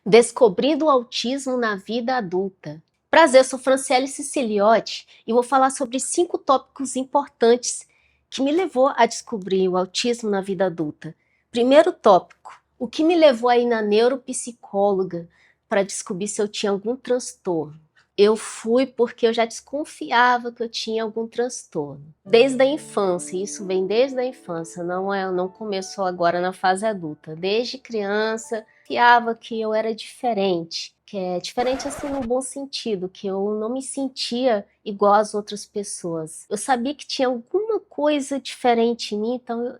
Descobrindo o autismo na vida adulta. Prazer, eu sou Franciele Siciliotti e vou falar sobre 5 tópicos importantes que me levou a descobrir o autismo na vida adulta. Primeiro tópico, o que me levou a ir na neuropsicóloga para descobrir se eu tinha algum transtorno. Eu fui porque eu já desconfiava que eu tinha algum transtorno. Desde a infância, isso vem desde a infância, não começou agora na fase adulta. Desde criança, confiava que eu era diferente, que é diferente assim no bom sentido, que eu não me sentia igual às outras pessoas. Eu sabia que tinha alguma coisa diferente em mim, então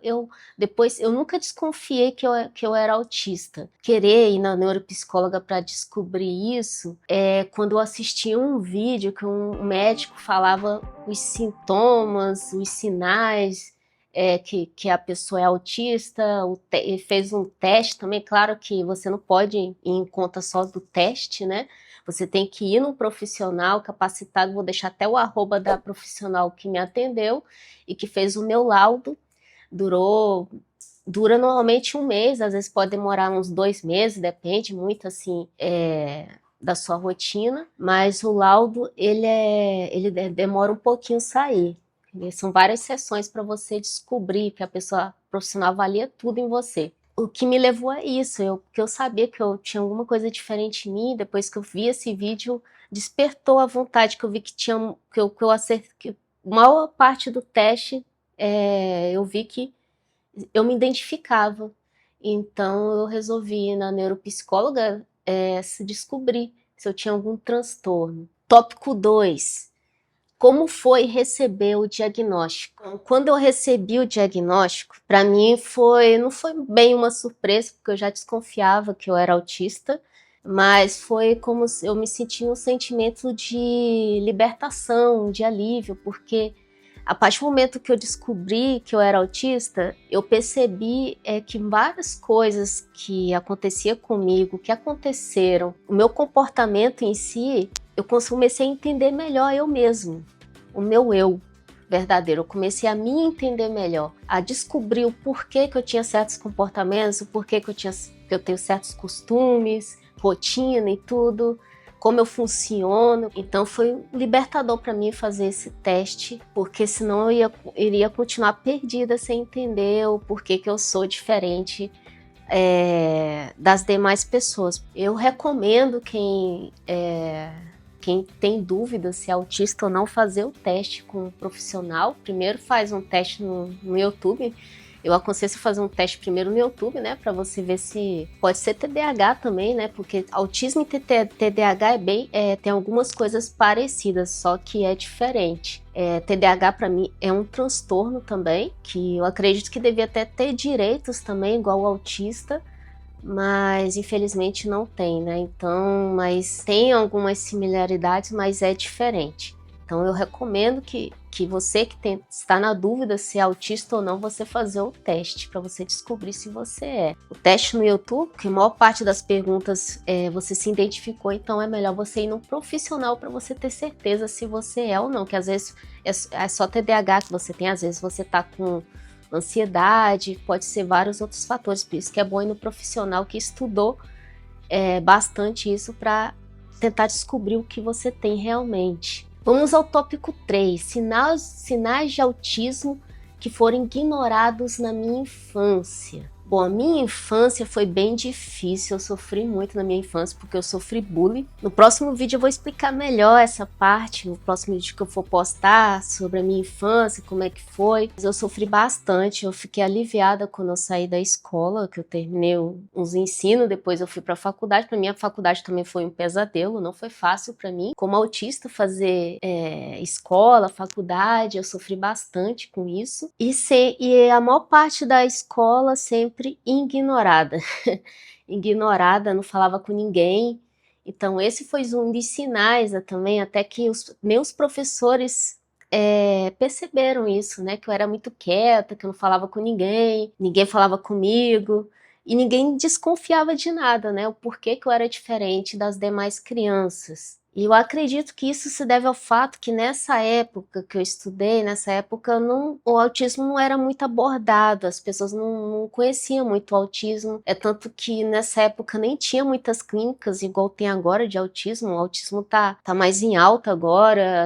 depois eu nunca desconfiei que eu era autista. Querer ir na neuropsicóloga para descobrir isso é quando eu assisti um vídeo que um médico falava os sintomas, os sinais que a pessoa é autista, ele fez um teste também. Claro que você não pode ir em conta só do teste, né? Você tem que ir num profissional capacitado, vou deixar até o arroba da profissional que me atendeu e que fez o meu laudo. Dura normalmente um mês, às vezes pode demorar uns 2 meses, depende muito assim da sua rotina, mas o laudo ele demora um pouquinho a sair. São várias sessões para você descobrir, que a pessoa profissional avalia tudo em você. O que me levou a isso, porque eu sabia que eu tinha alguma coisa diferente em mim. Depois que eu vi esse vídeo, despertou a vontade, que eu vi que tinha, que eu acertei, que a maior parte do teste eu vi que eu me identificava. Então eu resolvi ir na neuropsicóloga se descobrir se eu tinha algum transtorno. Tópico 2. Como foi receber o diagnóstico? Quando eu recebi o diagnóstico, para mim não foi bem uma surpresa, porque eu já desconfiava que eu era autista, mas foi como se eu me sentia um sentimento de libertação, de alívio, porque a partir do momento que eu descobri que eu era autista, eu percebi que várias coisas que acontecia comigo, que aconteceram, o meu comportamento em si, eu comecei a entender melhor eu mesmo, o meu eu verdadeiro. Eu comecei a me entender melhor, a descobrir o porquê que eu tinha certos comportamentos, o porquê que eu tenho certos costumes, rotina e tudo, como eu funciono. Então foi libertador para mim fazer esse teste, porque senão eu iria continuar perdida sem entender o porquê que eu sou diferente das demais pessoas. Eu recomendo quem tem dúvida se é autista ou não, fazer o teste com um profissional. Primeiro faz um teste no YouTube. Eu aconselho você fazer um teste primeiro no YouTube, né, para você ver se pode ser TDAH também, né, porque autismo e TDAH tem algumas coisas parecidas, só que é diferente. TDAH para mim é um transtorno também, que eu acredito que devia até ter direitos também, igual o autista, mas infelizmente não tem, né? Então, mas tem algumas similaridades, mas é diferente. Então eu recomendo que você que está na dúvida se é autista ou não, você fazer o teste para você descobrir se você é. O teste no YouTube, que a maior parte das perguntas você se identificou, então é melhor você ir num profissional para você ter certeza se você é ou não, que às vezes é só TDAH que você tem, às vezes você está com ansiedade, pode ser vários outros fatores, por isso que é bom ir no profissional que estudou bastante isso para tentar descobrir o que você tem realmente. Vamos ao tópico 3, sinais de autismo que foram ignorados na minha infância. Bom, a minha infância foi bem difícil, eu sofri muito na minha infância porque eu sofri bullying. No próximo vídeo eu vou explicar melhor essa parte, no próximo vídeo que eu for postar sobre a minha infância, como é que foi. Mas eu sofri bastante, eu fiquei aliviada quando eu saí da escola, que eu terminei uns ensinos, depois eu fui para a faculdade. Para mim a faculdade também foi um pesadelo, não foi fácil para mim. Como autista, fazer escola, faculdade, eu sofri bastante com isso. E a maior parte da escola sempre ignorada. Ignorada, não falava com ninguém. Então esse foi um dos sinais também, até que os meus professores perceberam isso, né? Que eu era muito quieta, que eu não falava com ninguém, ninguém falava comigo, e ninguém desconfiava de nada, né? O porquê que eu era diferente das demais crianças. E eu acredito que isso se deve ao fato que nessa época que eu estudei, nessa época o autismo não era muito abordado, as pessoas não conheciam muito o autismo, é tanto que nessa época nem tinha muitas clínicas igual tem agora de autismo, o autismo tá mais em alta agora,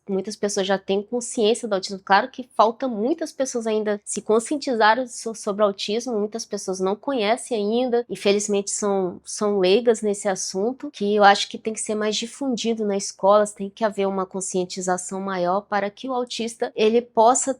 muitas pessoas já têm consciência do autismo, claro que falta muitas pessoas ainda se conscientizarem sobre o autismo, muitas pessoas não conhecem ainda, infelizmente são leigas nesse assunto, que eu acho que tem que ser mais difundido nas escolas, tem que haver uma conscientização maior para que o autista ele possa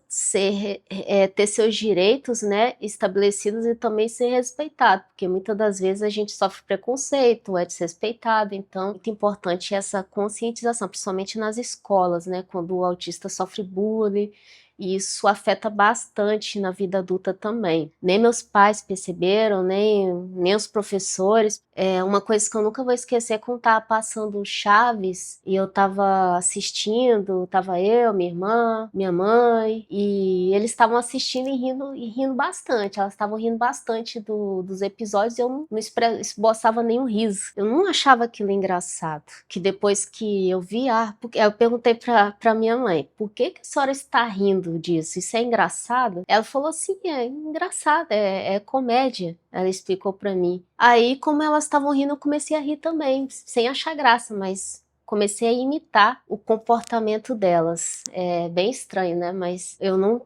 ter seus direitos, né, estabelecidos e também ser respeitado, porque muitas das vezes a gente sofre preconceito, é desrespeitado, então é muito importante essa conscientização, principalmente nas escolas, né, quando o autista sofre bullying, e isso afeta bastante na vida adulta também. Nem meus pais perceberam, nem os professores. Uma coisa que eu nunca vou esquecer é quando tava passando Chaves e eu tava assistindo, tava eu, minha irmã, minha mãe, e eles estavam assistindo e rindo bastante. Elas estavam rindo bastante dos episódios e eu não esboçava nenhum riso. Eu não achava aquilo engraçado. Que depois que eu vi, porque eu perguntei pra minha mãe, por que a senhora está rindo disso? Isso é engraçado? Ela falou assim, é engraçado, é comédia. Ela explicou pra mim. Aí, como elas estavam rindo, eu comecei a rir também, sem achar graça, mas comecei a imitar o comportamento delas. É bem estranho, né? Mas eu não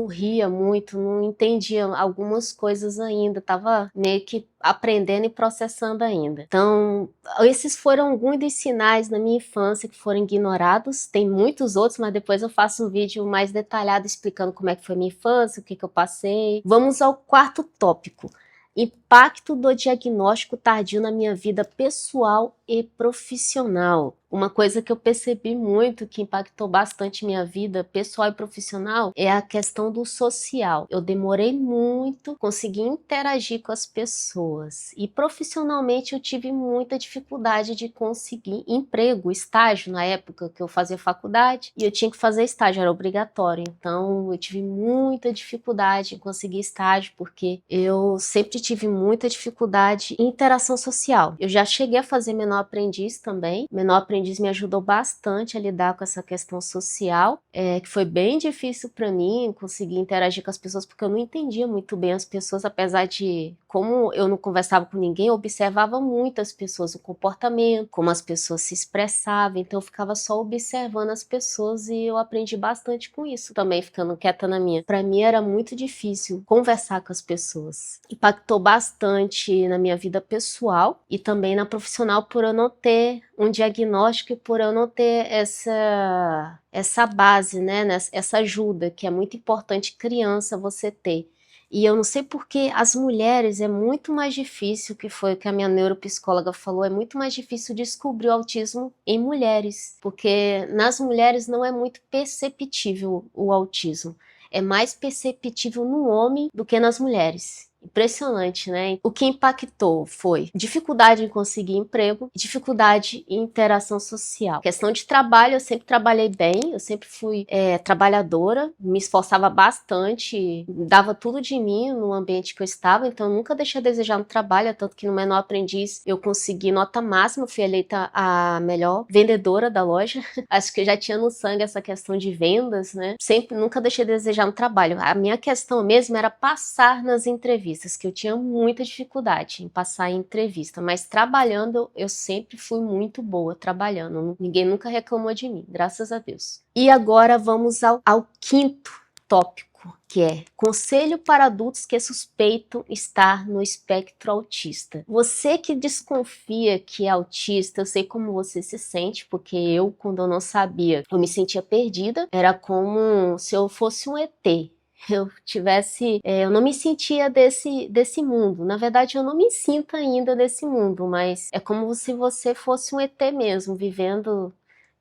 ria muito, não entendia algumas coisas ainda, tava meio que aprendendo e processando ainda. Então, esses foram alguns dos sinais na minha infância que foram ignorados. Tem muitos outros, mas depois eu faço um vídeo mais detalhado explicando como é que foi minha infância, o que eu passei. Vamos ao quarto tópico. Impacto do diagnóstico tardio na minha vida pessoal e profissional. Uma coisa que eu percebi muito, que impactou bastante minha vida pessoal e profissional, é a questão do social. Eu demorei muito conseguir interagir com as pessoas. E profissionalmente eu tive muita dificuldade de conseguir emprego, estágio, na época que eu fazia faculdade, e eu tinha que fazer estágio, era obrigatório. Então eu tive muita dificuldade em conseguir estágio, porque eu sempre tive muita dificuldade em interação social. Eu já cheguei a fazer menor aprendiz também. Menor aprendiz me ajudou bastante a lidar com essa questão social, que foi bem difícil para mim conseguir interagir com as pessoas, porque eu não entendia muito bem as pessoas, apesar de, como eu não conversava com ninguém, eu observava muito as pessoas, o comportamento, como as pessoas se expressavam, então eu ficava só observando as pessoas e eu aprendi bastante com isso também, ficando quieta na minha. Para mim era muito difícil conversar com as pessoas. Impactou bastante na minha vida pessoal e também na profissional por eu não ter um diagnóstico e por eu não ter essa base, né, essa ajuda, que é muito importante criança você ter. E eu não sei porque as mulheres é muito mais difícil, que foi o que a minha neuropsicóloga falou, é muito mais difícil descobrir o autismo em mulheres, porque nas mulheres não é muito perceptível o autismo, é mais perceptível no homem do que nas mulheres. Impressionante, né? O que impactou foi dificuldade em conseguir emprego, dificuldade em interação social. Questão de trabalho, eu sempre trabalhei bem, eu sempre fui trabalhadora, me esforçava bastante, dava tudo de mim no ambiente que eu estava, então eu nunca deixei a desejar no trabalho, tanto que no Menor Aprendiz eu consegui nota máxima, fui eleita a melhor vendedora da loja. Acho que eu já tinha no sangue essa questão de vendas, né? Sempre, nunca deixei a desejar no trabalho. A minha questão mesmo era passar nas entrevistas, que eu tinha muita dificuldade em passar em entrevista, mas trabalhando eu sempre fui muito boa trabalhando, ninguém nunca reclamou de mim, graças a Deus. E agora vamos ao quinto tópico, que é conselho para adultos que suspeitam estar no espectro autista. Você que desconfia que é autista, eu sei como você se sente, porque eu, quando eu não sabia, eu me sentia perdida, era como se eu fosse um ET. Eu não me sentia desse mundo. Na verdade, eu não me sinto ainda desse mundo, mas é como se você fosse um ET mesmo, vivendo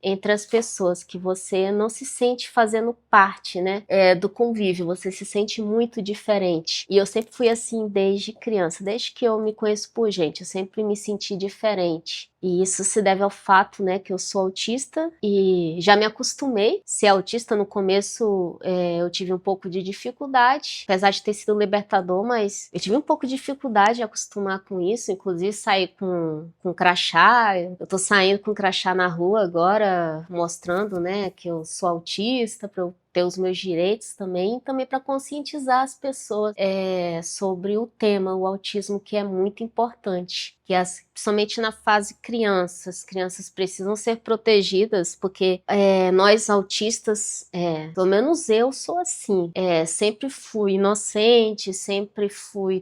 entre as pessoas, que você não se sente fazendo parte, né, do convívio, você se sente muito diferente. E eu sempre fui assim desde criança, desde que eu me conheço por gente, eu sempre me senti diferente. E isso se deve ao fato, né, que eu sou autista e já me acostumei. Ser autista no começo eu tive um pouco de dificuldade, apesar de ter sido libertador, mas eu tive um pouco de dificuldade de acostumar com isso, inclusive sair com crachá. Eu tô saindo com crachá na rua agora, mostrando, né, que eu sou autista, para eu ter os meus direitos também, e também para conscientizar as pessoas sobre o tema, o autismo, que é muito importante. Que principalmente na fase crianças, as crianças precisam ser protegidas, porque nós autistas, pelo menos eu sou assim, sempre fui inocente,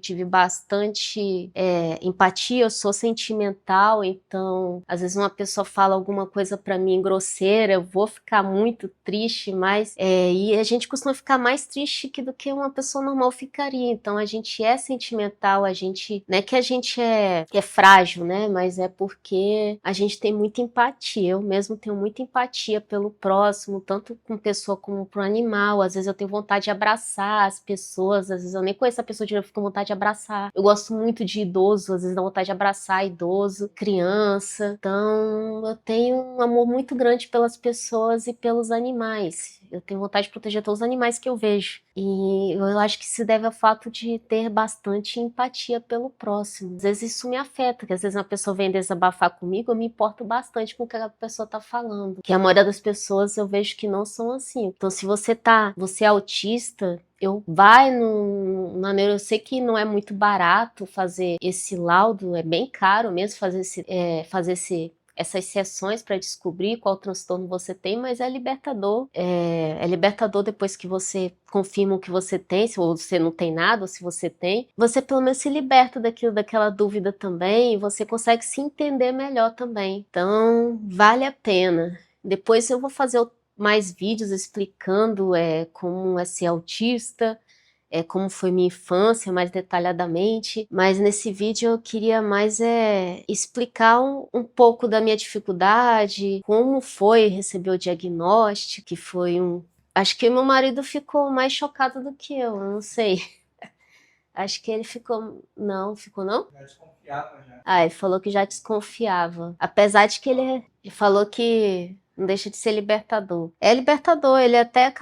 tive bastante empatia, eu sou sentimental, então às vezes uma pessoa fala alguma coisa para mim grosseira, eu vou ficar muito triste, mas e a gente costuma ficar mais triste do que uma pessoa normal ficaria, então a gente é sentimental, a gente, não é que a gente é frágil, né, mas é porque a gente tem muita empatia, eu mesmo tenho muita empatia pelo próximo, tanto com pessoa como pro animal, às vezes eu tenho vontade de abraçar as pessoas, às vezes eu nem conheço a pessoa direito, eu fico com vontade de abraçar, eu gosto muito de idoso, às vezes dá vontade de abraçar idoso, criança, então eu tenho um amor muito grande pelas pessoas e pelos animais. Eu tenho vontade de proteger todos os animais que eu vejo. E eu acho que se deve ao fato de ter bastante empatia pelo próximo. Às vezes isso me afeta, porque às vezes uma pessoa vem desabafar comigo, eu me importo bastante com o que a pessoa tá falando. Que a maioria das pessoas eu vejo que não são assim. Então se você é autista, eu sei que não é muito barato fazer esse laudo, é bem caro mesmo essas sessões para descobrir qual transtorno você tem, mas é libertador. É libertador depois que você confirma o que você tem, se você não tem nada, ou se você tem. Você pelo menos se liberta daquela dúvida também, e você consegue se entender melhor também. Então, vale a pena. Depois eu vou fazer mais vídeos explicando como é ser autista, como foi minha infância mais detalhadamente, mas nesse vídeo eu queria mais explicar um pouco da minha dificuldade, como foi receber o diagnóstico, que foi Acho que meu marido ficou mais chocado do que eu não sei. Acho que ele ficou... Não, ficou não? Já desconfiava já. Ah, ele falou que já desconfiava. Apesar de que ele falou que não deixa de ser libertador. É libertador, ele até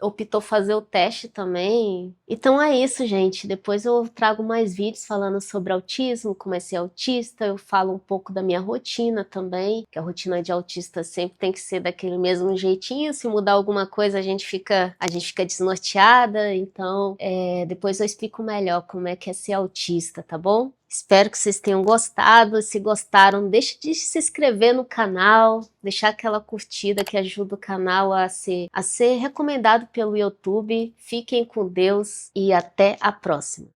optou fazer o teste também. Então é isso, gente. Depois eu trago mais vídeos falando sobre autismo, como é ser autista. Eu falo um pouco da minha rotina também, que a rotina de autista sempre tem que ser daquele mesmo jeitinho. Se mudar alguma coisa, a gente fica desnorteada. Então, depois eu explico melhor como é que é ser autista, tá bom? Espero que vocês tenham gostado. Se gostaram, deixe de se inscrever no canal, deixar aquela curtida que ajuda o canal a ser recomendado pelo YouTube. Fiquem com Deus e até a próxima.